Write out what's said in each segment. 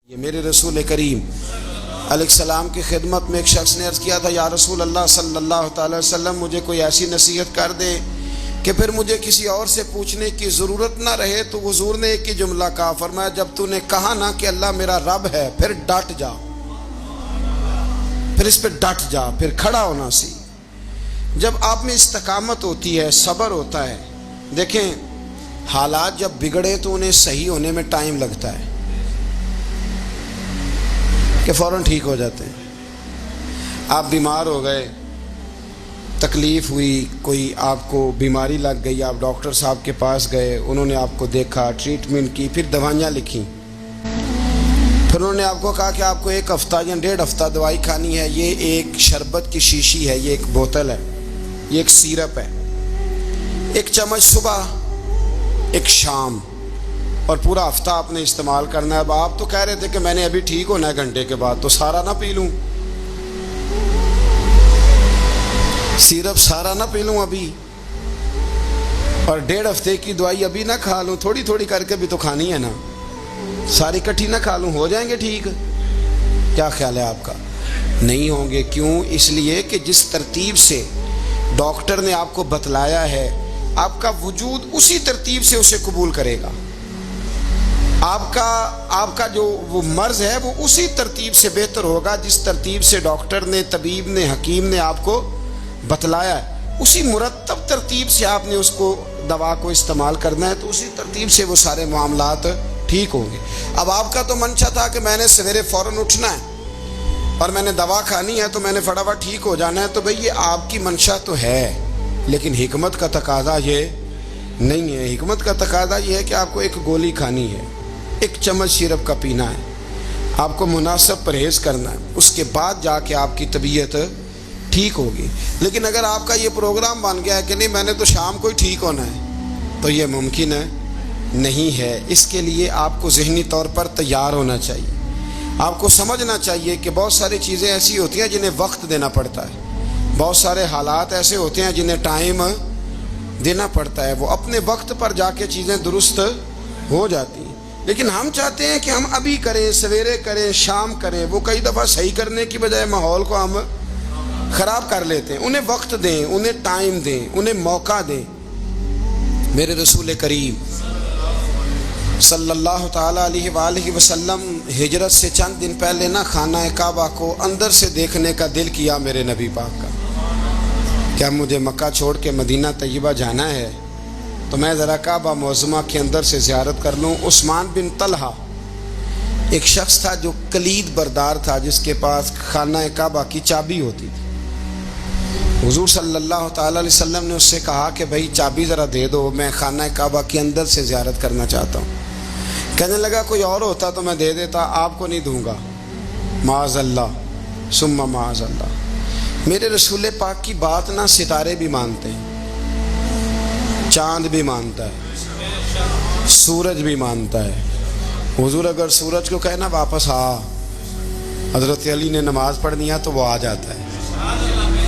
یہ میرے رسول کریم علیہ السلام کی خدمت میں ایک شخص نے عرض کیا تھا، یا رسول اللہ صلی اللہ تعالی وسلم مجھے کوئی ایسی نصیحت کر دے کہ پھر مجھے کسی اور سے پوچھنے کی ضرورت نہ رہے۔ تو حضور نے ایک ہی جملہ کہا، فرمایا جب تو نے کہا نا کہ اللہ میرا رب ہے، پھر ڈٹ جا، پھر اس پہ ڈٹ جا، پھر کھڑا ہونا سی۔ جب آپ میں استقامت ہوتی ہے، صبر ہوتا ہے، دیکھیں حالات جب بگڑے تو انہیں صحیح ہونے میں ٹائم لگتا ہے کہ فوراً ٹھیک ہو جاتے ہیں۔ آپ بیمار ہو گئے، تکلیف ہوئی، کوئی آپ کو بیماری لگ گئی، آپ ڈاکٹر صاحب کے پاس گئے، انہوں نے آپ کو دیکھا، ٹریٹمنٹ کی، پھر دوائیاں لکھیں، پھر انہوں نے آپ کو کہا کہ آپ کو 1 ہفتہ یا 1.5 ہفتہ دوائی کھانی ہے، یہ ایک شربت کی شیشی ہے، یہ ایک بوتل ہے، یہ ایک سیرپ ہے، 1 چمچ صبح 1 شام، اور پورا ہفتہ آپ نے استعمال کرنا ہے۔ اب آپ تو کہہ رہے تھے کہ میں نے ابھی ٹھیک ہونا ہے گھنٹے کے بعد، تو سارا نہ پی لوں، سیرپ سارا نہ پی لوں ابھی، اور 1.5 ہفتے کی دوائی ابھی نہ کھا لوں، تھوڑی تھوڑی کر کے بھی تو کھانی ہے نا، ساری کٹھی نہ کھا لوں، ہو جائیں گے ٹھیک؟ کیا خیال ہے آپ کا؟ نہیں ہوں گے۔ کیوں؟ اس لیے کہ جس ترتیب سے ڈاکٹر نے آپ کو بتلایا ہے، آپ کا وجود اسی ترتیب سے اسے قبول کرے گا، آپ کا جو وہ مرض ہے وہ اسی ترتیب سے بہتر ہوگا جس ترتیب سے ڈاکٹر نے، طبیب نے، حکیم نے آپ کو بتلایا ہے، اسی مرتب ترتیب سے آپ نے اس کو دوا کو استعمال کرنا ہے، تو اسی ترتیب سے وہ سارے معاملات ٹھیک ہوں گے۔ اب آپ کا تو منشا تھا کہ میں نے سویرے فوراً اٹھنا ہے اور میں نے دوا کھانی ہے تو میں نے فٹافٹ ٹھیک ہو جانا ہے، تو بھئی یہ آپ کی منشا تو ہے، لیکن حکمت کا تقاضا یہ نہیں ہے۔ حکمت کا تقاضا یہ ہے کہ آپ کو 1 گولی کھانی ہے، 1 چمچ سیرپ کا پینا ہے، آپ کو مناسب پرہیز کرنا ہے، اس کے بعد جا کے آپ کی طبیعت ٹھیک ہوگی۔ لیکن اگر آپ کا یہ پروگرام بن گیا ہے کہ نہیں میں نے تو شام کو ہی ٹھیک ہونا ہے، تو یہ ممکن نہیں ہے۔ اس کے لیے آپ کو ذہنی طور پر تیار ہونا چاہیے، آپ کو سمجھنا چاہیے کہ بہت ساری چیزیں ایسی ہوتی ہیں جنہیں وقت دینا پڑتا ہے، بہت سارے حالات ایسے ہوتے ہیں جنہیں ٹائم دینا پڑتا ہے، وہ اپنے وقت پر جا کے چیزیں درست ہو جاتی ہیں۔ لیکن ہم چاہتے ہیں کہ ہم ابھی کریں، سویرے کریں، شام کریں، وہ کئی دفعہ صحیح کرنے کی بجائے ماحول کو ہم خراب کر لیتے ہیں۔ انہیں وقت دیں، انہیں ٹائم دیں، انہیں موقع دیں۔ میرے رسول کریم صلی اللہ تعالیٰ علیہ وآلہ وسلم ہجرت سے چند دن پہلے نہ خانہ کعبہ کو اندر سے دیکھنے کا دل کیا میرے نبی پاک کا، کیا مجھے مکہ چھوڑ کے مدینہ طیبہ جانا ہے تو میں ذرا کعبہ معظمہ کے اندر سے زیارت کر لوں۔ عثمان بن طلحہ ایک شخص تھا جو کلید بردار تھا، جس کے پاس خانہ کعبہ کی چابی ہوتی تھی۔ حضور صلی اللہ تعالیٰ علیہ وسلم نے اس سے کہا کہ بھائی چابی ذرا دے دو، میں خانہ کعبہ کے اندر سے زیارت کرنا چاہتا ہوں۔ کہنے لگا کوئی اور ہوتا تو میں دے دیتا، آپ کو نہیں دوں گا، معاذ اللہ ثم معاذ اللہ۔ میرے رسول پاک کی بات نہ ستارے بھی مانتے ہیں، چاند بھی مانتا ہے، سورج بھی مانتا ہے۔ حضور اگر سورج کو کہنا واپس آ، حضرت علی نے نماز پڑھنی ہے تو وہ آ جاتا ہے،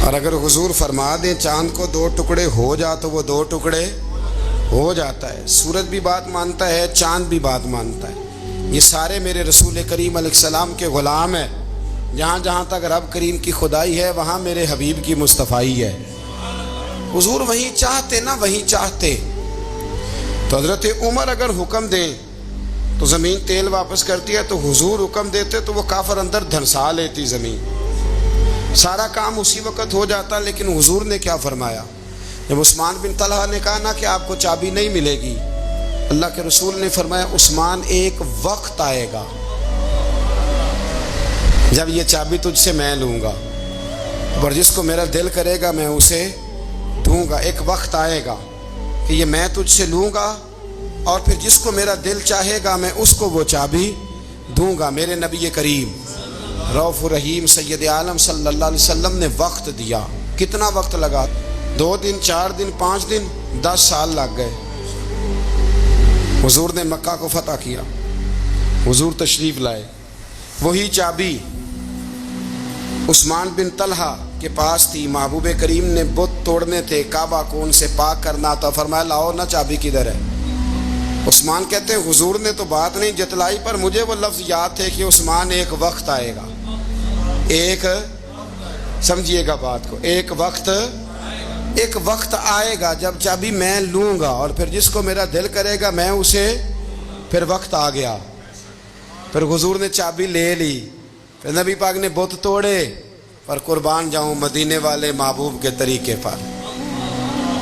اور اگر حضور فرما دیں چاند کو 2 ٹکڑے ہو جا تو وہ 2 ٹکڑے ہو جاتا ہے۔ سورج بھی بات مانتا ہے، چاند بھی بات مانتا ہے۔ یہ سارے میرے رسول کریم علیہ السلام کے غلام ہیں۔ جہاں جہاں تک رب کریم کی خدائی ہے، وہاں میرے حبیب کی مصطفائی ہے۔ حضور وہیں چاہتے نہ وہیں چاہتے، تو حضرت عمر اگر حکم دیں تو زمین تیل واپس کرتی ہے، تو حضور حکم دیتے تو وہ کافر اندر دھنسا لیتی زمین، سارا کام اسی وقت ہو جاتا۔ لیکن حضور نے کیا فرمایا؟ جب عثمان بن طلحہ نے کہا نا کہ آپ کو چابی نہیں ملے گی، اللہ کے رسول نے فرمایا عثمان ایک وقت آئے گا جب یہ چابی تجھ سے میں لوں گا، اور جس کو میرا دل کرے گا میں اسے دوں گا۔ ایک وقت آئے گا کہ یہ میں تجھ سے لوں گا، اور پھر جس کو میرا دل چاہے گا میں اس کو وہ چابی دوں گا۔ میرے نبی کریم رؤوف الرحیم سید عالم صلی اللہ علیہ وسلم نے وقت دیا۔ کتنا وقت لگا؟ 2 دن، 4 دن، 5 دن، 10 سال لگ گئے۔ حضور نے مکہ کو فتح کیا، حضور تشریف لائے، وہی چابی عثمان بن طلحہ کے پاس تھی۔ محبوب کریم نے بت توڑنے تھے، کعبہ کو ان سے پاک کرنا تھا، فرمایا لاؤ نا چابی کدھر ہے؟ عثمان کہتے ہیں حضور نے تو بات نہیں جتلائی، پر مجھے وہ لفظ یاد تھے کہ عثمان ایک وقت آئے گا، ایک، سمجھیے گا بات کو، ایک وقت آئے گا جب چابی میں لوں گا اور پھر جس کو میرا دل کرے گا میں اسے، پھر وقت آ گیا، پھر حضور نے چابی لے لی، پھر نبی پاک نے بت توڑے، پر قربان جاؤں مدینے والے محبوب کے طریقے پر،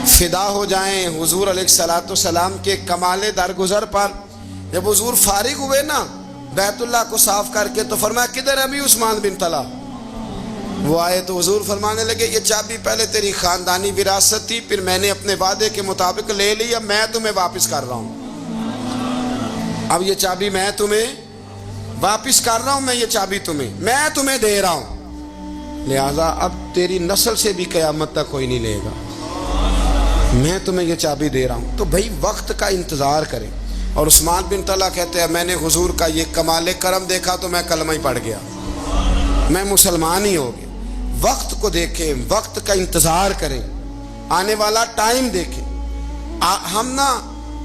فدا ہو جائیں حضور علیہ الصلوۃ والسلام کے کمال درگزر پر۔ جب حضور فارغ ہوئے نا بیت اللہ کو صاف کر کے تو فرمایا کدھر ابھی عثمان بن طلحہ؟ وہ آئے تو حضور فرمانے لگے یہ چابی پہلے تیری خاندانی وراثت تھی، پھر میں نے اپنے وعدے کے مطابق لے لی، اب میں تمہیں واپس کر رہا ہوں، اب یہ چابی میں تمہیں واپس کر رہا ہوں، میں یہ چابی میں تمہیں دے رہا ہوں، لہذا اب تیری نسل سے بھی قیامت تک کوئی نہیں لے گا، میں تمہیں یہ چابی دے رہا ہوں۔ تو بھائی وقت کا انتظار کریں۔ اور عثمان بن طلحہ کہتے ہیں میں نے حضور کا یہ کمال کرم دیکھا تو میں کلمہ ہی پڑھ گیا، میں مسلمان ہی ہو گیا۔ وقت کو دیکھیں، وقت کا انتظار کریں، آنے والا ٹائم دیکھیں۔ ہم نا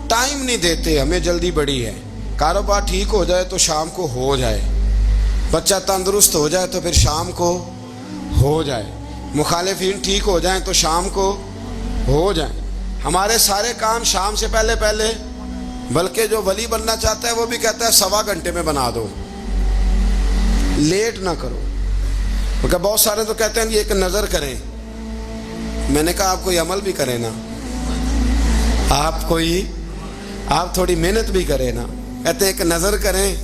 ٹائم نہیں دیتے، ہمیں جلدی بڑی ہے، کاروبار ٹھیک ہو جائے تو شام کو ہو جائے، بچہ تندرست ہو جائے تو پھر شام کو ہو جائے، مخالفین ٹھیک ہو جائیں تو شام کو ہو جائیں، ہمارے سارے کام شام سے پہلے، بلکہ جو ولی بننا چاہتا ہے وہ بھی کہتا ہے 1.25 گھنٹے میں بنا دو، لیٹ نہ کرو۔ کیونکہ بہت سارے تو کہتے ہیں یہ ایک نظر کریں، میں نے کہا آپ کوئی عمل بھی کریں نا، آپ تھوڑی محنت بھی کریں نا، کہتے ہیں ایک نظر کریں۔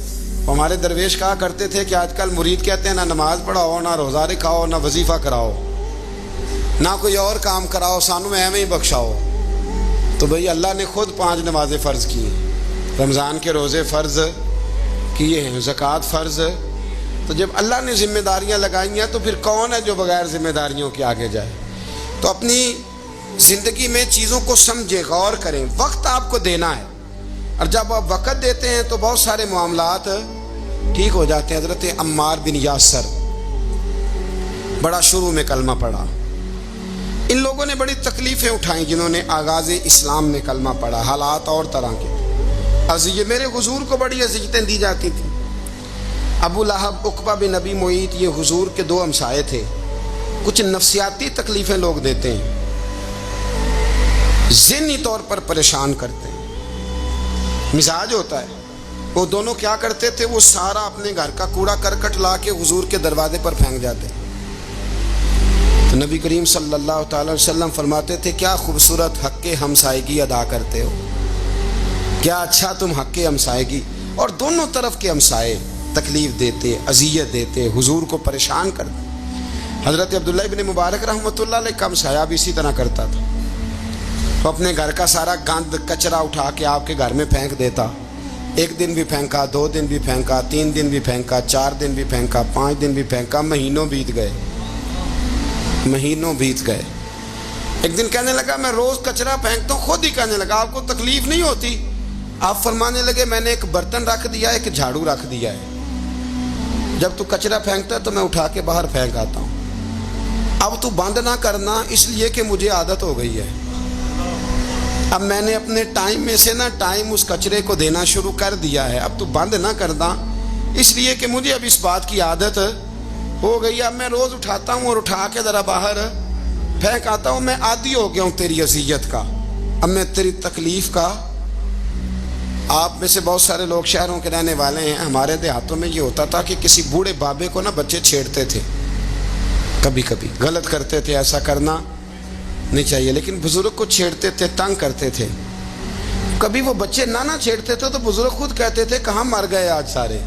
ہمارے درویش کہا کرتے تھے کہ آج کل مرید کہتے ہیں نہ نماز پڑھاؤ، نہ روزہ رکھاؤ، نہ وظیفہ کراؤ، نہ کوئی اور کام کراؤ، سانو ایویں ہی بخشاؤ۔ تو بھئی اللہ نے خود 5 نمازیں فرض کی ہیں، رمضان کے روزے فرض کیے ہیں، زکوٰۃ فرض۔ تو جب اللہ نے ذمہ داریاں لگائی ہیں تو پھر کون ہے جو بغیر ذمہ داریوں کے آگے جائے؟ تو اپنی زندگی میں چیزوں کو سمجھے، غور کریں، وقت آپ کو دینا ہے، اور جب آپ وقت دیتے ہیں تو بہت سارے معاملات ٹھیک ہو جاتے ہیں۔ حضرت عمار بن یاسر بڑا شروع میں کلمہ پڑھا، ان لوگوں نے بڑی تکلیفیں اٹھائیں جنہوں نے آغاز اسلام میں کلمہ پڑھا، حالات اور طرح کے، میرے حضور کو بڑی اذیتیں دی جاتی تھیں۔ ابو لہب، عقبہ بن ابی معیط، یہ حضور کے 2 ہمسائے تھے۔ کچھ نفسیاتی تکلیفیں لوگ دیتے ہیں، ذہنی طور پر پریشان کرتے ہیں، مزاج ہوتا ہے۔ وہ دونوں کیا کرتے تھے، وہ سارا اپنے گھر کا کوڑا کرکٹ لا کے حضور کے دروازے پر پھینک جاتے۔ تو نبی کریم صلی اللہ تعالی وسلم فرماتے تھے کیا خوبصورت حق ہمسائیگی ادا کرتے ہو، کیا اچھا تم حق ہمسائیگی۔ اور دونوں طرف کے ہمسائے تکلیف دیتے، اذیت دیتے، حضور کو پریشان کرتے۔ حضرت عبداللہ ابن مبارک رحمۃ اللہ علیہ کا ہمسایہ بھی اسی طرح کرتا تھا، وہ اپنے گھر کا سارا گند کچرا اٹھا کے آپ کے گھر میں پھینک دیتا۔ 1 دن بھی پھینکا، 2 دن بھی پھینکا، 3 دن بھی پھینکا، 4 دن بھی پھینکا، 5 دن بھی پھینکا، مہینوں بیت گئے۔ ایک دن کہنے لگا میں روز کچرا پھینکتا ہوں، خود ہی کہنے لگا آپ کو تکلیف نہیں ہوتی؟ آپ فرمانے لگے میں نے ایک برتن رکھ دیا ہے، ایک جھاڑو رکھ دیا ہے، جب تو کچرا پھینکتا ہے تو میں اٹھا کے باہر پھینک آتا ہوں، اب تو بند نہ کرنا، اس لیے کہ مجھے عادت ہو گئی ہے، اب میں نے اپنے ٹائم میں سے نا ٹائم اس کچرے کو دینا شروع کر دیا ہے، اب تو بند نہ کرنا، اس لیے کہ مجھے اب اس بات کی عادت ہو گئی، اب میں روز اٹھاتا ہوں اور اٹھا کے ذرا باہر پھینک آتا ہوں، میں عادی ہو گیا ہوں تیری اذیت کا، اب میں تیری تکلیف کا۔ آپ میں سے بہت سارے لوگ شہروں کے رہنے والے ہیں، ہمارے دیہاتوں میں یہ ہوتا تھا کہ کسی بوڑھے بابے کو نا بچے چھیڑتے تھے، کبھی کبھی غلط کرتے تھے، ایسا کرنا نہیں چاہیے، لیکن بزرگ کو چھیڑتے تھے، تنگ کرتے تھے۔ کبھی وہ بچے نہ چھیڑتے تھے تو بزرگ خود کہتے تھے کہاں مر گئے آج سارے۔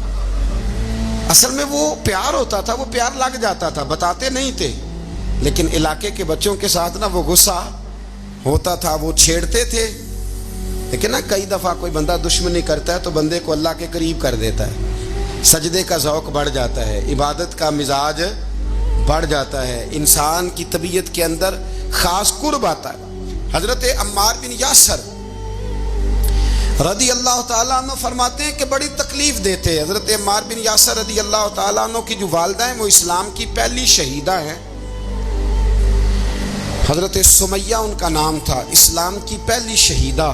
اصل میں وہ پیار ہوتا تھا، وہ پیار لگ جاتا تھا، بتاتے نہیں تھے، لیکن علاقے کے بچوں کے ساتھ نا وہ غصہ ہوتا تھا، وہ چھیڑتے تھے۔ لیکن نا کئی دفعہ کوئی بندہ دشمنی کرتا ہے تو بندے کو اللہ کے قریب کر دیتا ہے، سجدے کا ذوق بڑھ جاتا ہے، عبادت کا مزاج بڑھ جاتا ہے، انسان کی طبیعت کے اندر خاص قرب آتا ہے۔ حضرت عمار بن یاسر رضی اللہ تعالیٰ عنہ فرماتے ہیں کہ بڑی تکلیف دیتے۔ حضرت عمار بن یاسر رضی اللہ تعالیٰ عنہ کی جو والدہ ہیں وہ اسلام کی پہلی شہیدہ ہیں، حضرت سمیہ ان کا نام تھا، اسلام کی پہلی شہیدہ۔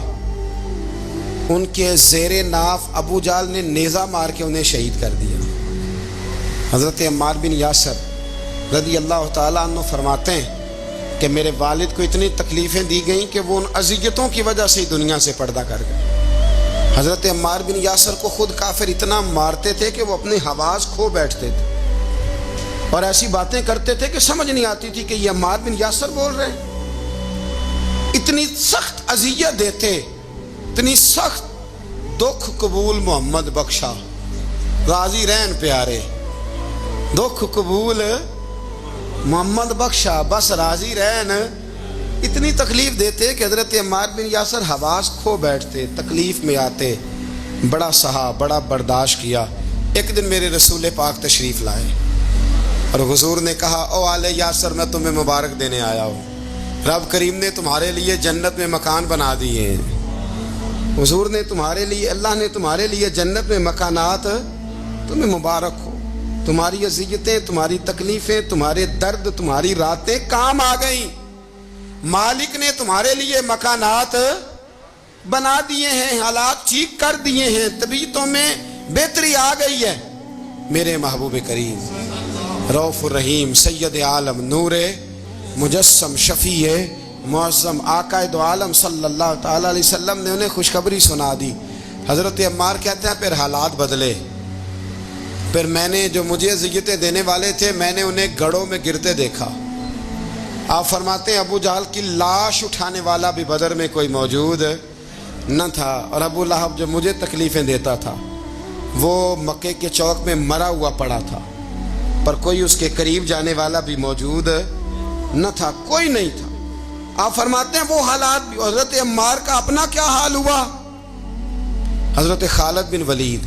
ان کے زیر ناف ابو جال نے نیزہ مار کے انہیں شہید کر دیا۔ حضرت عمار بن یاسر رضی اللہ تعالیٰ عنہ فرماتے ہیں کہ میرے والد کو اتنی تکلیفیں دی گئیں کہ وہ ان اذیتوں کی وجہ سے دنیا سے پردہ کر گئے۔ حضرت عمار بن یاسر کو خود کافر اتنا مارتے تھے کہ وہ اپنی حواس کھو بیٹھتے تھے اور ایسی باتیں کرتے تھے کہ سمجھ نہیں آتی تھی کہ یہ عمار بن یاسر بول رہے ہیں۔ اتنی سخت اذیت دیتے، اتنی سخت۔ دکھ قبول محمد بخشا، راضی رہن پیارے، دکھ قبول محمد بخشا، بس راضی رہن۔ اتنی تکلیف دیتے کہ حضرت عمار بن یاسر حواس کھو بیٹھتے، تکلیف میں آتے، بڑا سہا، بڑا برداشت کیا۔ ایک دن میرے رسول پاک تشریف لائے اور حضور نے کہا او آل یاسر میں تمہیں مبارک دینے آیا ہوں، رب کریم نے تمہارے لیے جنت میں مکان بنا دیے ہیں۔ حضور نے تمہارے لیے، اللہ نے تمہارے لیے جنت میں مکانات، تمہیں مبارک ہو، تمہاری اذیتیں، تمہاری تکلیفیں، تمہارے درد، تمہاری راتیں کام آ گئیں، مالک نے تمہارے لیے مکانات بنا دیے ہیں، حالات ٹھیک کر دیے ہیں، طبیعتوں میں بہتری آ گئی ہے۔ میرے محبوب کریم رؤوف الرحیم سید عالم نور مجسم شفیع معظم آقا دو عالم صلی اللہ تعالیٰ علیہ وسلم نے انہیں خوشخبری سنا دی۔ حضرت عمار کہتے ہیں پھر حالات بدلے، پھر میں نے جو مجھے اذیتیں دینے والے تھے میں نے انہیں گڑھوں میں گرتے دیکھا۔ آپ فرماتے ہیں ابو جہل کی لاش اٹھانے والا بھی بدر میں کوئی موجود نہ تھا، اور ابو لہب جو مجھے تکلیفیں دیتا تھا وہ مکے کے چوک میں مرا ہوا پڑا تھا، پر کوئی اس کے قریب جانے والا بھی موجود نہ تھا، کوئی نہیں تھا۔ آپ فرماتے ہیں وہ حالات بھی۔ حضرت عمار کا اپنا کیا حال ہوا؟ حضرت خالد بن ولید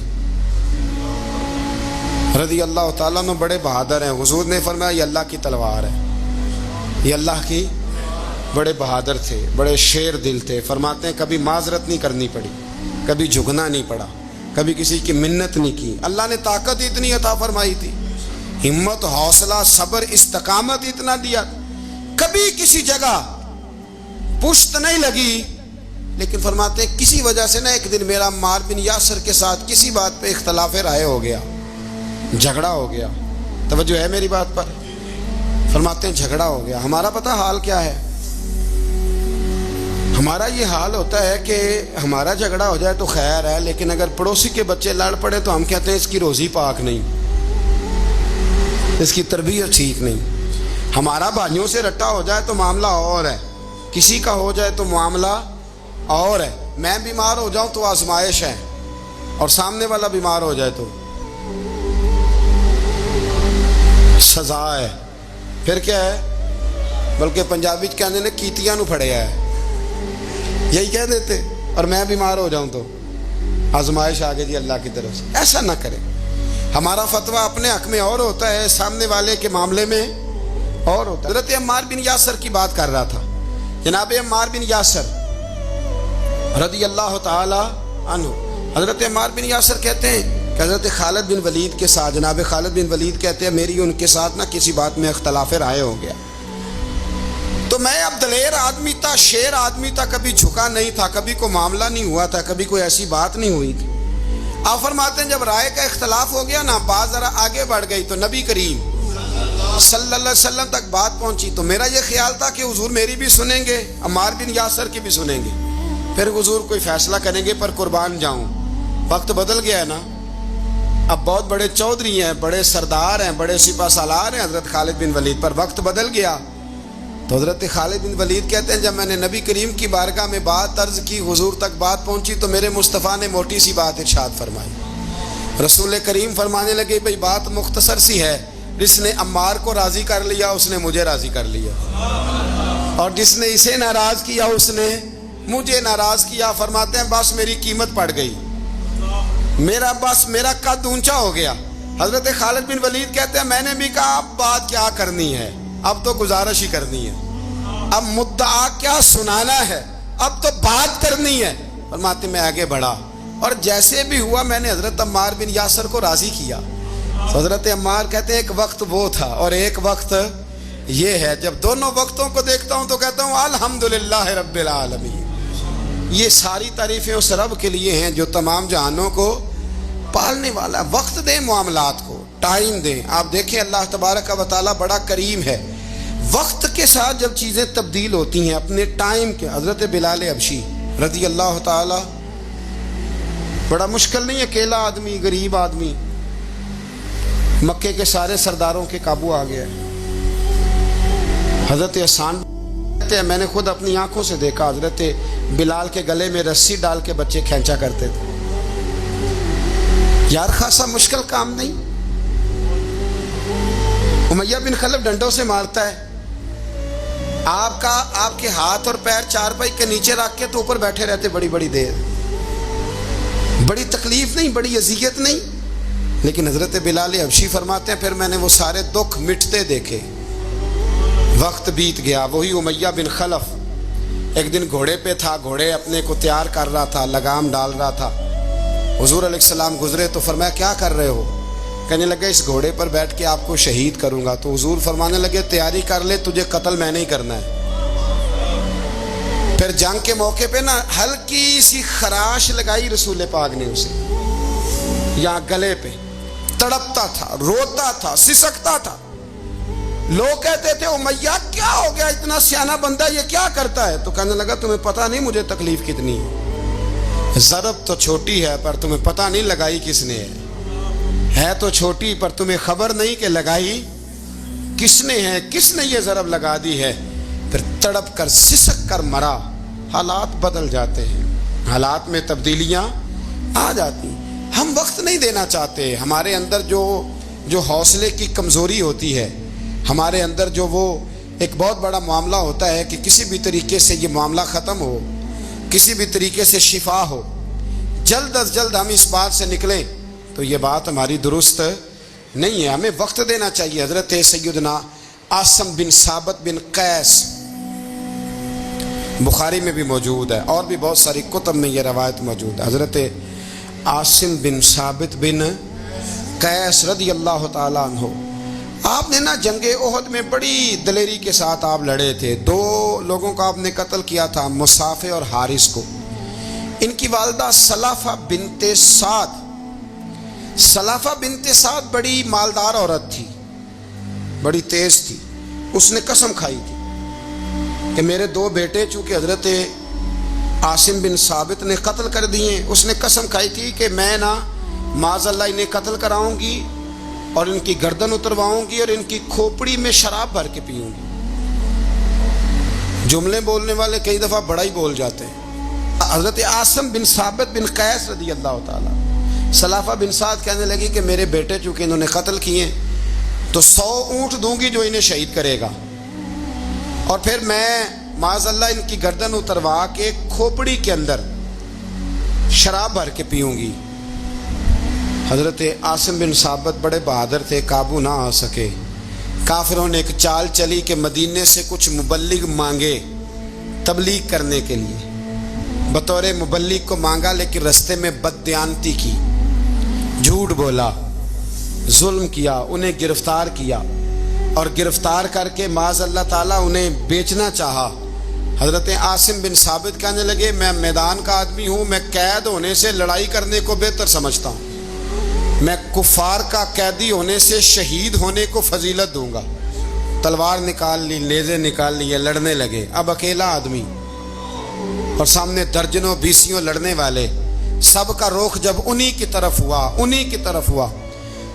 رضی اللہ تعالیٰ عنہ بڑے بہادر ہیں۔ حضور نے فرمایا یہ اللہ کی تلوار ہے، یہ اللہ کی، بڑے بہادر تھے، بڑے شیر دل تھے۔ فرماتے ہیں کبھی معذرت نہیں کرنی پڑی، کبھی جھکنا نہیں پڑا، کبھی کسی کی منت نہیں کی۔ اللہ نے طاقت اتنی عطا فرمائی تھی، ہمت، حوصلہ، صبر، استقامت اتنا دیا، کبھی کسی جگہ پشت نہیں لگی۔ لیکن فرماتے ہیں کسی وجہ سے نا ایک دن میرا عمار بن یاسر کے ساتھ کسی بات پہ اختلاف رائے ہو گیا، جھگڑا ہو گیا۔ توجہ ہے میری بات پر؟ فرماتے ہیں جھگڑا ہو گیا۔ ہمارا پتہ حال کیا ہے؟ ہمارا یہ حال ہوتا ہے کہ ہمارا جھگڑا ہو جائے تو خیر ہے، لیکن اگر پڑوسی کے بچے لڑ پڑے تو ہم کہتے ہیں اس کی روزی پاک نہیں، اس کی تربیت ٹھیک نہیں۔ ہمارا بھائیوں سے رٹا ہو جائے تو معاملہ اور ہے، کسی کا ہو جائے تو معاملہ اور ہے۔ میں بیمار ہو جاؤں تو آزمائش ہے، اور سامنے والا بیمار ہو جائے تو سزا ہے۔ پھر کیا ہے؟ بلکہ پنجابی کہنے نے کیتیاں نو پھڑیا ہے، یہی کہہ دیتے۔ اور میں بیمار ہو جاؤں تو آزمائش آگے جی اللہ کی طرف سے۔ ایسا نہ کریں۔ ہمارا فتویٰ اپنے حق میں اور ہوتا ہے، سامنے والے کے معاملے میں اور ہوتا ہے۔ حضرت عمار بن یاسر کی بات کر رہا تھا۔ جناب عمار بن یاسر رضی اللہ تعالی عنہ، حضرت عمار بن یاسر کہتے ہیں کہ حضرت خالد بن ولید کے ساتھ، جناب خالد بن ولید کہتے ہیں میری ان کے ساتھ نہ کسی بات میں اختلاف رائے ہو گیا، تو میں اب دلیر آدمی تھا، شیر آدمی تھا، کبھی جھکا نہیں تھا، کبھی کوئی معاملہ نہیں ہوا تھا، کبھی کوئی ایسی بات نہیں ہوئی تھی۔ آپ فرماتے ہیں جب رائے کا اختلاف ہو گیا نا، بات ذرا آگے بڑھ گئی تو نبی کریم صلی اللہ علیہ وسلم تک بات پہنچی، تو میرا یہ خیال تھا کہ حضور میری بھی سنیں گے، عمار بن یاسر کی بھی سنیں گے، پھر حضور کوئی فیصلہ کریں گے، پر قربان جاؤں وقت بدل گیا ہے نا۔ اب بہت بڑے چودھری ہیں، بڑے سردار ہیں، بڑے سپہ سالار ہیں حضرت خالد بن ولید، پر وقت بدل گیا۔ تو حضرت خالد بن ولید کہتے ہیں جب میں نے نبی کریم کی بارگاہ میں بات عرض کی، حضور تک بات پہنچی، تو میرے مصطفیٰ نے موٹی سی بات ارشاد فرمائی۔ رسول کریم فرمانے لگے بھئی بات مختصر سی ہے، جس نے عمار کو راضی کر لیا اس نے مجھے راضی کر لیا، اور جس نے اسے ناراض کیا اس نے مجھے ناراض کیا۔ فرماتے ہیں بس میری قیمت پڑ گئی، میرا قد اونچا ہو گیا۔ حضرت خالد بن ولید کہتے ہیں میں نے بھی کہا اب بات کیا کرنی ہے، اب تو گزارش ہی کرنی ہے، اب مدعا کیا سنانا ہے، اب تو بات کرنی ہے۔ فرماتے میں آگے بڑھا، اور جیسے بھی ہوا میں نے حضرت عمار بن یاسر کو راضی کیا۔ حضرت عمار کہتے ہیں ایک وقت وہ تھا اور ایک وقت یہ ہے، جب دونوں وقتوں کو دیکھتا ہوں تو کہتا ہوں الحمدللہ رب العالمین، یہ ساری تعریفیں اس رب کے لیے ہیں جو تمام جہانوں کو پالنے والا. وقت دیں معاملات کو, ٹائم دیں. آپ دیکھیں اللہ تبارک و تعالیٰ بڑا کریم ہے. وقت کے ساتھ جب چیزیں تبدیل ہوتی ہیں اپنے ٹائم کے. حضرت بلال حبشی رضی اللہ تعالیٰ, بڑا مشکل نہیں, اکیلا آدمی, غریب آدمی, مکے کے سارے سرداروں کے قابو آ گیا. حضرت حسان, میں نے خود اپنی آنکھوں سے دیکھا, حضرت بلال کے گلے میں رسی ڈال کے بچے کھینچا کرتے تھے. یار خاصا مشکل کام نہیں. امیہ بن خلف ڈنڈوں سے مارتا ہے, آپ کے ہاتھ اور پیر چارپائی کے نیچے رکھ کے تو اوپر بیٹھے رہتے بڑی بڑی دیر. بڑی تکلیف نہیں, بڑی اذیت نہیں. لیکن حضرت بلال حبشی فرماتے ہیں پھر میں نے وہ سارے دکھ مٹتے دیکھے. وقت بیت گیا. وہی امیہ بن خلف ایک دن گھوڑے پہ تھا, گھوڑے اپنے کو تیار کر رہا تھا, لگام ڈال رہا تھا. حضور علیہ السلام گزرے تو فرمایا کیا کر رہے ہو؟ کہنے لگے اس گھوڑے پر بیٹھ کے آپ کو شہید کروں گا. تو حضور فرمانے لگے تیاری کر لے, تجھے قتل میں نہیں کرنا ہے. پھر جنگ کے موقع پہ نا ہلکی سی خراش لگائی رسول پاک نے اسے, یہاں گلے پہ. تڑپتا تھا, روتا تھا, سسکتا تھا. لوگ کہتے تھے امیہ کیا ہو گیا, اتنا سیانہ بندہ یہ کیا کرتا ہے؟ تو کہنے لگا تمہیں پتہ نہیں مجھے تکلیف کتنی ہے. ضرب تو چھوٹی ہے پر تمہیں پتہ نہیں لگائی کس نے ہے تو چھوٹی پر تمہیں خبر نہیں کہ لگائی کس نے ہے, کس نے یہ ضرب لگا دی ہے. پھر تڑپ کر سسک کر مرا. حالات بدل جاتے ہیں, حالات میں تبدیلیاں آ جاتی. ہم وقت نہیں دینا چاہتے. ہمارے اندر جو حوصلے کی کمزوری ہوتی ہے, ہمارے اندر جو وہ ایک بہت بڑا معاملہ ہوتا ہے کہ کسی بھی طریقے سے یہ معاملہ ختم ہو, کسی بھی طریقے سے شفا ہو, جلد از جلد ہم اس بات سے نکلیں, تو یہ بات ہماری درست نہیں ہے. ہمیں وقت دینا چاہیے. حضرت سیدنا عاصم بن ثابت بن قیس, بخاری میں بھی موجود ہے اور بھی بہت ساری کتب میں یہ روایت موجود ہے. حضرت عاصم بن ثابت بن قیس رضی اللہ تعالیٰ عنہ, آپ نے نا جنگ احد میں بڑی دلیری کے ساتھ آپ لڑے تھے. 2 لوگوں کو آپ نے قتل کیا تھا, مصافے اور حارث کو. ان کی والدہ سلافہ بنت سعد, سلافہ بنت سعد بڑی مالدار عورت تھی, بڑی تیز تھی. اس نے قسم کھائی تھی کہ میرے 2 بیٹے چونکہ حضرت عاصم بن ثابت نے قتل کر دیے, اس نے قسم کھائی تھی کہ میں نا معاذ اللہ انہیں قتل کراؤں گی اور ان کی گردن اترواؤں گی اور ان کی کھوپڑی میں شراب بھر کے پیوں گی. جملے بولنے والے کئی دفعہ بڑا ہی بول جاتے ہیں. حضرت عاصم بن ثابت بن قیس رضی اللہ تعالیٰ, سلافہ بن سعد کہنے لگی کہ میرے بیٹے چونکہ انہوں نے قتل کیے تو 100 اونٹ دوں گی جو انہیں شہید کرے گا, اور پھر میں معاذ اللہ ان کی گردن اتروا کے کھوپڑی کے اندر شراب بھر کے پیوں گی. حضرت عاصم بن ثابت بڑے بہادر تھے, قابو نہ آ سکے. کافروں نے ایک چال چلی کہ مدینے سے کچھ مبلغ مانگے تبلیغ کرنے کے لیے. بطور مبلغ کو مانگا لیکن رستے میں بددیانتی کی, جھوٹ بولا, ظلم کیا, انہیں گرفتار کیا اور گرفتار کر کے معاذ اللہ تعالیٰ انہیں بیچنا چاہا. حضرت عاصم بن ثابت کہنے لگے میں میدان کا آدمی ہوں, میں قید ہونے سے لڑائی کرنے کو بہتر سمجھتا ہوں. میں کفار کا قیدی ہونے سے شہید ہونے کو فضیلت دوں گا. تلوار نکال لی, نیزے نکال لیے, لڑنے لگے. اب اکیلا آدمی اور سامنے درجنوں بیسیوں لڑنے والے, سب کا رخ جب انہی کی طرف ہوا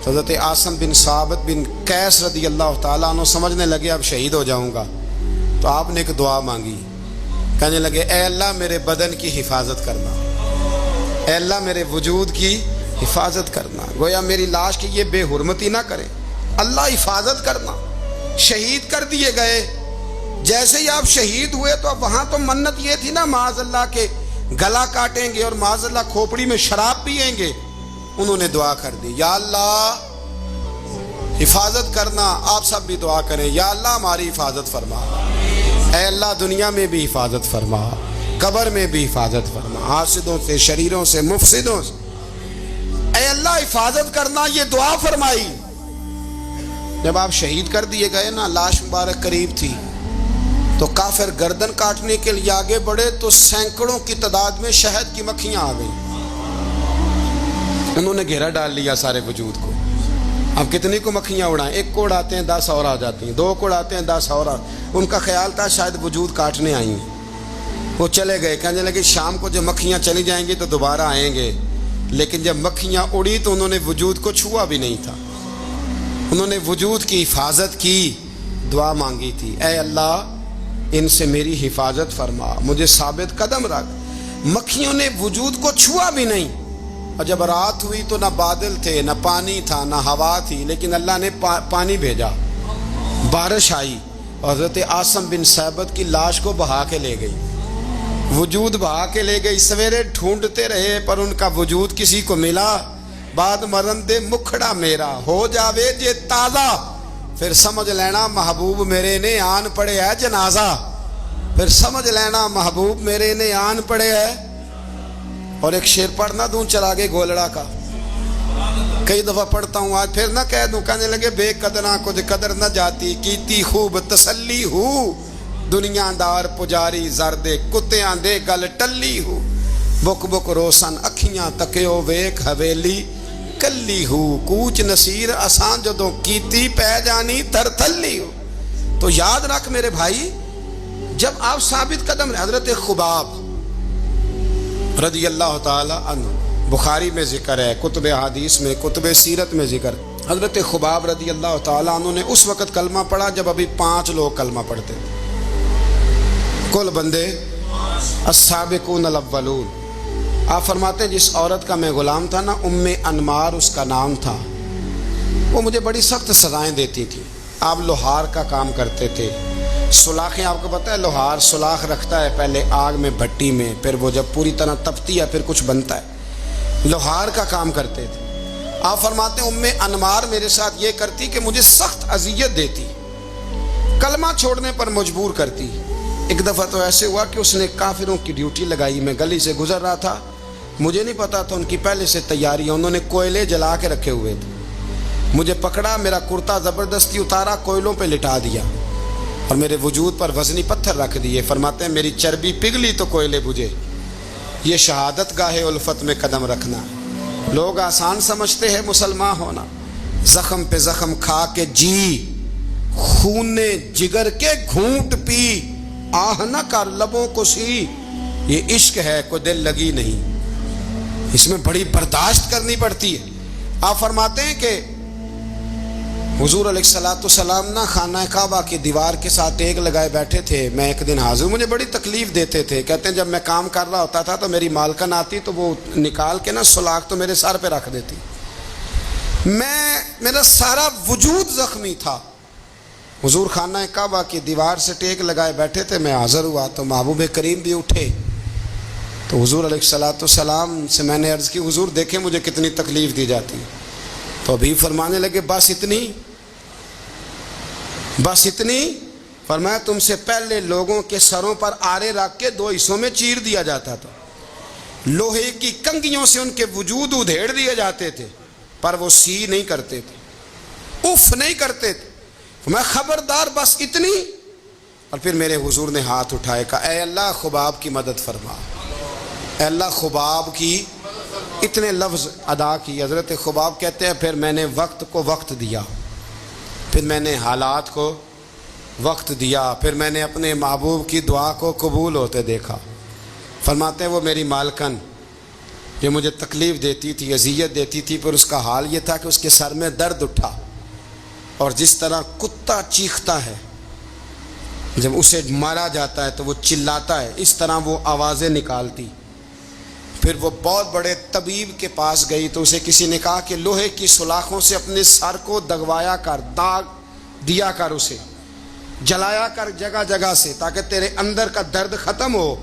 تو حضرت عاصم بن ثابت بن قیس رضی اللہ تعالیٰ عنہ سمجھنے لگے اب شہید ہو جاؤں گا. تو آپ نے ایک دعا مانگی, کہنے لگے اے اللہ میرے بدن کی حفاظت کرنا, اے اللہ میرے وجود کی حفاظت کرنا. گویا میری لاش کی یہ بے حرمتی نہ کرے, اللہ حفاظت کرنا. شہید کر دیے گئے. جیسے ہی آپ شہید ہوئے تو اب وہاں تو منت یہ تھی نا معاذ اللہ کے گلا کاٹیں گے اور معاذ اللہ کھوپڑی میں شراب پیئیں گے. انہوں نے دعا کر دی یا اللہ حفاظت کرنا. آپ سب بھی دعا کریں یا اللہ ہماری حفاظت فرما, اے اللہ دنیا میں بھی حفاظت فرما, قبر میں بھی حفاظت فرما, حاسدوں سے, شریروں سے, مفسدوں سے اے اللہ حفاظت کرنا. یہ دعا فرمائی. جب آپ شہید کر دیے گئے نا, لاش مبارک قریب تھی, تو کافر گردن کاٹنے کے لیے آگے بڑھے تو سینکڑوں کی تعداد میں شہد کی مکھیاں آ گئیں، انہوں نے گھیرا ڈال لیا سارے وجود کو۔ اب کتنی کو مکھیاں اڑائیں، ایک کو اڑاتے ہیں 10 اور آ جاتی ہیں، 2 کو اڑاتے ہیں 10 اور ان کا خیال تھا شاید وجود کاٹنے آئی ہیں۔ وہ چلے گئے، کہنے لگے شام کو جب مکھیاں چلی جائیں گی تو دوبارہ آئیں گے، لیکن جب مکھیاں اڑی تو انہوں نے وجود کو چھوا بھی نہیں تھا، انہوں نے وجود کی حفاظت کی، دعا مانگی تھی، اے اللہ ان سے میری حفاظت فرما، مجھے ثابت قدم رکھ۔ مکھیوں نے وجود کو چھوا بھی نہیں، اور جب رات ہوئی تو نہ بادل تھے، نہ پانی تھا، نہ ہوا تھی، لیکن اللہ نے پانی بھیجا، بارش آئی، اور حضرت عاصم بن ثابت کی لاش کو بہا کے لے گئی، وجود بہا کے لے گئی۔ سویرے ڈھونڈتے رہے پر ان کا وجود کسی کو ملا، بعد مرن دے مکھڑا میرا ہو جاوے جے تازہ، پھر سمجھ لینا محبوب میرے نے آن پڑے ہے جنازہ، پھر سمجھ لینا محبوب میرے نے آن پڑے ہے۔ اور ایک شعر پڑھنا دوں چراغے گولڑا کا، کئی دفعہ پڑھتا ہوں، آج پھر نہ کہہ دوں، کہنے لگے بے قدرہ کچھ قدر نہ جاتی، کیتی خوب تسلی ہو، دنیا دار پجاری زردے کتیاں دے گل ٹلی ہو، بک بک روشن اکھیاں تکیو ویک حویلی کلی ہو، کوچ نصیر اساں جدوں کیتی پہ جانی تر تھلی ہو۔ تو یاد رکھ میرے بھائی، جب آپ ثابت قدم، حضرت خباب رضی اللہ تعالی عنہ، بخاری میں ذکر ہے، کتب حدیث میں، کتب سیرت میں ذکر ہے، حضرت خباب رضی اللہ تعالی عنہ نے اس وقت کلمہ پڑھا جب ابھی 5 لوگ کلمہ پڑھتے تھے، کل بندے السابقون الاولون۔ آپ فرماتے ہیں جس عورت کا میں غلام تھا نا، ام انمار اس کا نام تھا، وہ مجھے بڑی سخت سزائیں دیتی تھی۔ آپ لوہار کا کام کرتے تھے، سلاخیں، آپ کو پتہ ہے لوہار سلاخ رکھتا ہے پہلے آگ میں بھٹی میں، پھر وہ جب پوری طرح تپتی ہے پھر کچھ بنتا ہے، لوہار کا کام کرتے تھے۔ آپ فرماتے ہیں ام انمار میرے ساتھ یہ کرتی کہ مجھے سخت اذیت دیتی، کلمہ چھوڑنے پر مجبور کرتی۔ ایک دفعہ تو ایسے ہوا کہ اس نے کافروں کی ڈیوٹی لگائی، میں گلی سے گزر رہا تھا، مجھے نہیں پتا تھا ان کی پہلے سے تیاری ہے، انہوں نے کوئلے جلا کے رکھے ہوئے تھے، مجھے پکڑا، میرا کرتا زبردستی اتارا، کوئلوں پہ لٹا دیا اور میرے وجود پر وزنی پتھر رکھ دیے۔ فرماتے ہیں میری چربی پگھلی تو کوئلے بجھے۔ یہ شہادت گاہ الفت میں قدم رکھنا، لوگ آسان سمجھتے ہیں مسلمان ہونا، زخم پہ زخم کھا کے جی، خون جگر کے گھونٹ پی، آہ نہ کر لبوں کو سی، یہ عشق ہے کوئی دل لگی نہیں، اس میں بڑی برداشت کرنی پڑتی ہے۔ آپ فرماتے ہیں کہ حضور علیہ السلام نہ خانہ کعبہ کی دیوار کے ساتھ ٹیک لگائے بیٹھے تھے، میں ایک دن حاضر، مجھے بڑی تکلیف دیتے تھے، کہتے ہیں جب میں کام کر رہا ہوتا تھا تو میری مالکن آتی تو وہ نکال کے نا سلاخ تو میرے سر پہ رکھ دیتی، میرا سارا وجود زخمی تھا۔ حضور خانہ کعبہ کی دیوار سے ٹیک لگائے بیٹھے تھے، میں حاضر ہوا تو محبوب کریم بھی اٹھے، تو حضور علیہ السلام سے میں نے عرض کی حضور دیکھیں مجھے کتنی تکلیف دی جاتی، تو ابھی فرمانے لگے بس اتنی، فرمایا تم سے پہلے لوگوں کے سروں پر آرے رکھ کے 2 حصوں میں چیر دیا جاتا تھا، لوہے کی کنگھیوں سے ان کے وجود ادھیڑ دیے جاتے تھے، پر وہ سی نہیں کرتے تھے، اف نہیں کرتے تھے، میں خبردار بس اتنی۔ اور پھر میرے حضور نے ہاتھ اٹھائے، کہا اے اللہ خباب کی مدد فرما، اے اللہ خباب کی، اتنے لفظ ادا کی۔ حضرت خباب کہتے ہیں پھر میں نے وقت کو وقت دیا، پھر میں نے حالات کو وقت دیا، پھر میں نے اپنے محبوب کی دعا کو قبول ہوتے دیکھا۔ فرماتے ہیں وہ میری مالکن جو مجھے تکلیف دیتی تھی، اذیت دیتی تھی، پر اس کا حال یہ تھا کہ اس کے سر میں درد اٹھا، اور جس طرح کتا چیختا ہے جب اسے مارا جاتا ہے تو وہ چلاتا ہے، اس طرح وہ آوازیں نکالتی۔ پھر وہ بہت بڑے طبیب کے پاس گئی تو اسے کسی نے کہا کہ لوہے کی سلاخوں سے اپنے سر کو دگوایا کر، داغ دیا کر، اسے جلایا کر جگہ جگہ سے، تاکہ تیرے اندر کا درد ختم ہو۔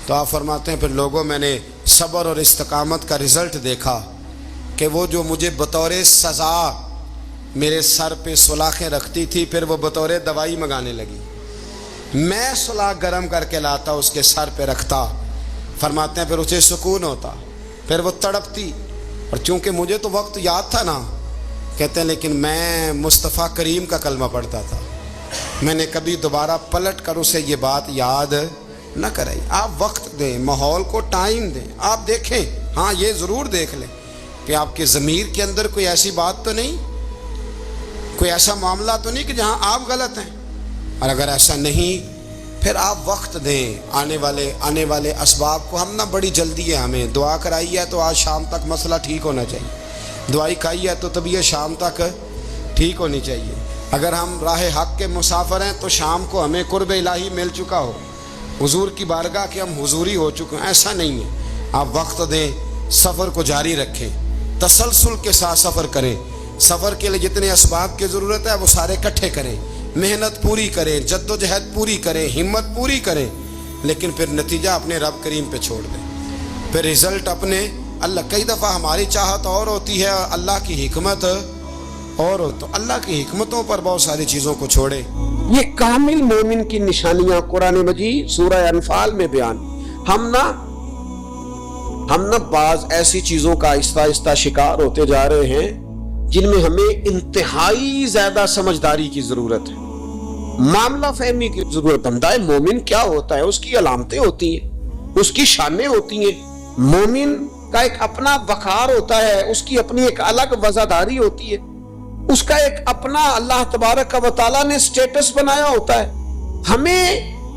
تو آپ فرماتے ہیں پھر لوگوں میں نے صبر اور استقامت کا رزلٹ دیکھا کہ وہ جو مجھے بطور سزا میرے سر پہ سلاخیں رکھتی تھی، پھر وہ بطور دوائی منگانے لگی، میں سلاخ گرم کر کے لاتا اس کے سر پہ رکھتا، فرماتے ہیں پھر اسے سکون ہوتا، پھر وہ تڑپتی، اور چونکہ مجھے تو وقت یاد تھا نا، کہتے ہیں لیکن میں مصطفیٰ کریم کا کلمہ پڑھتا تھا، میں نے کبھی دوبارہ پلٹ کر اسے یہ بات یاد نہ کرائیں. آپ وقت دیں, ماحول کو ٹائم دیں. آپ دیکھیں, ہاں یہ ضرور دیکھ لیں کہ آپ کے ضمیر کے اندر کوئی ایسی بات تو نہیں, کوئی ایسا معاملہ تو نہیں کہ جہاں آپ غلط ہیں. اور اگر ایسا نہیں پھر آپ وقت دیں آنے والے اسباب کو. ہم نہ بڑی جلدی ہے, ہمیں دعا کرائی ہے تو آج شام تک مسئلہ ٹھیک ہونا چاہیے, دعائی کھائی ہے تو طبیعت شام تک ٹھیک ہونی چاہیے. اگر ہم راہ حق کے مسافر ہیں تو شام کو ہمیں قرب الہی مل چکا ہو, حضور کی بارگاہ کے ہم حضوری ہو چکے ہیں. ایسا نہیں ہے. آپ وقت دیں, سفر کو جاری رکھیں, تسلسل کے ساتھ سفر کریں. سفر کے لیے جتنے اسباب کی ضرورت ہے وہ سارے اکٹھے کریں, محنت پوری کریں, جد و جہد پوری کریں, ہمت پوری کریں. لیکن پھر نتیجہ اپنے رب کریم پہ چھوڑ دیں, پھر رزلٹ اپنے اللہ. کئی دفعہ ہماری چاہت اور ہوتی ہے, اللہ کی حکمت اور ہو, تو اللہ کی حکمتوں پر بہت ساری چیزوں کو چھوڑے. یہ کامل مومن کی نشانیاں قرآن مجید سورہ انفال میں بیان. ہم نہ بعض ایسی چیزوں کا آہستہ آہستہ شکار ہوتے جا رہے ہیں جن میں ہمیں انتہائی زیادہ سمجھداری کی ضرورت ہے, معاملہ فہمی کی ضرورت. بندہ مومن کیا ہوتا ہے, اس کی علامتیں ہوتی ہیں, اس کی شانیں ہوتی ہیں. مومن کا ایک اپنا وقار ہوتا ہے, اس کی اپنی ایک الگ وزاداری ہوتی ہے, اس کا ایک اپنا اللہ تبارک و تعالیٰ نے سٹیٹس بنایا ہوتا ہے. ہمیں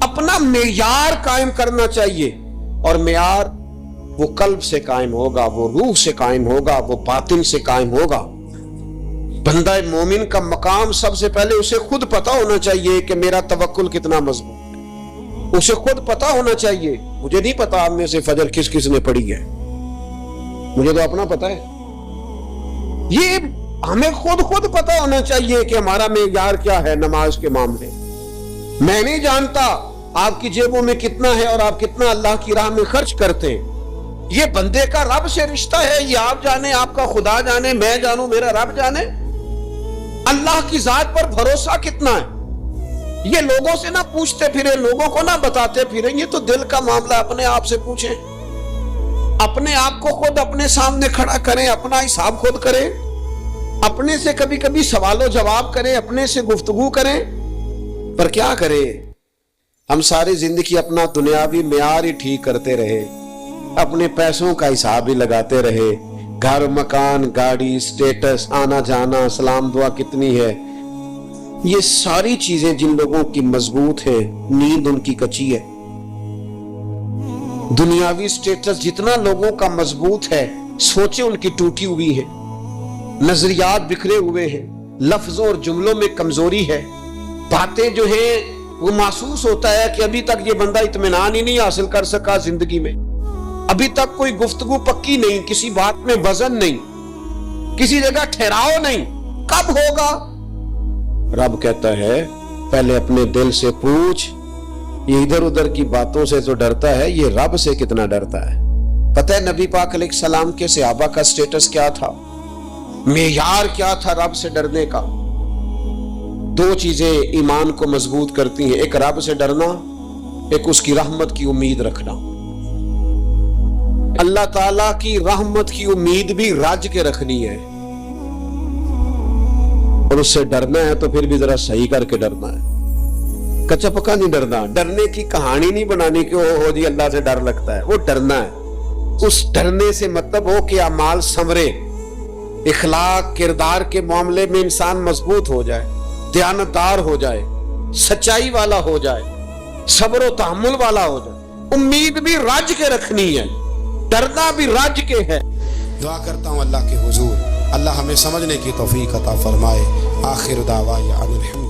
اپنا معیار قائم کرنا چاہیے, اور معیار وہ قلب سے قائم ہوگا, وہ روح سے قائم ہوگا, وہ باطن سے قائم ہوگا. بندہ مومن کا مقام سب سے پہلے اسے خود پتا ہونا چاہیے کہ میرا توکل کتنا مضبوط ہے. اسے خود پتا ہونا چاہیے. مجھے نہیں پتا آپ میں سے فجر کس کس نے پڑھی ہے, مجھے تو اپنا پتا ہے. یہ ہمیں خود پتا ہونا چاہیے کہ ہمارا معیار کیا ہے نماز کے معاملے. میں نہیں جانتا آپ کی جیبوں میں کتنا ہے اور آپ کتنا اللہ کی راہ میں خرچ کرتے ہیں. یہ بندے کا رب سے رشتہ ہے, یہ آپ جانے, آپ کا خدا جانے, میں جانوں, میرا رب جانے. اللہ کی ذات پر بھروسہ کتنا ہے, یہ لوگوں سے نہ پوچھتے پھریں, لوگوں کو نہ بتاتے پھریں. یہ تو دل کا معاملہ, اپنے آپ سے پوچھیں, اپنے آپ کو خود اپنے سامنے کھڑا کریں, اپنا حساب خود کریں, اپنے سے کبھی کبھی سوال و جواب کریں, اپنے سے گفتگو کریں. پر کیا کریں, ہم ساری زندگی اپنا دنیاوی معیار ہی ٹھیک کرتے رہے, اپنے پیسوں کا حساب ہی لگاتے رہے. گھر, مکان, گاڑی, سٹیٹس, آنا جانا, سلام دعا کتنی ہے. یہ ساری چیزیں جن لوگوں کی مضبوط ہیں, نیند ان کی کچی ہے. دنیاوی سٹیٹس جتنا لوگوں کا مضبوط ہے, سوچیں ان کی ٹوٹی ہوئی ہے, نظریات بکھرے ہوئے ہیں, لفظوں اور جملوں میں کمزوری ہے. باتیں جو ہیں وہ محسوس ہوتا ہے کہ ابھی تک یہ بندہ اطمینان ہی نہیں حاصل کر سکا زندگی میں, ابھی تک کوئی گفتگو پکی نہیں, کسی بات میں وزن نہیں, کسی جگہ ٹھہراؤ نہیں. کب ہوگا؟ رب کہتا ہے پہلے اپنے دل سے پوچھ. یہ ادھر ادھر کی باتوں سے تو ڈرتا ہے, یہ رب سے کتنا ڈرتا ہے. پتہ ہے نبی پاک علیہ السلام کے صحابہ کا سٹیٹس کیا تھا, معیار کیا تھا رب سے ڈرنے کا؟ دو چیزیں ایمان کو مضبوط کرتی ہیں, ایک رب سے ڈرنا, ایک اس کی رحمت کی امید رکھنا. اللہ تعالیٰ کی رحمت کی امید بھی رج کے رکھنی ہے, اور اس سے ڈرنا ہے تو پھر بھی ذرا صحیح کر کے ڈرنا ہے. کچا پکا نہیں ڈرنا. ڈرنے کی کہانی نہیں بنانی کہ ہو جی اللہ سے ڈر لگتا ہے, وہ ڈرنا ہے. اس ڈرنے سے مطلب ہو کہ اعمال سنورے, اخلاق کردار کے معاملے میں انسان مضبوط ہو جائے, دیانتدار ہو جائے, سچائی والا ہو جائے, صبر و تحمل والا ہو جائے. امید بھی رج کے رکھنی ہے, ڈرنا بھی رج کے ہے. دعا کرتا ہوں اللہ کے حضور اللہ ہمیں سمجھنے کی توفیق عطا فرمائے. آخر دعوانا الحمد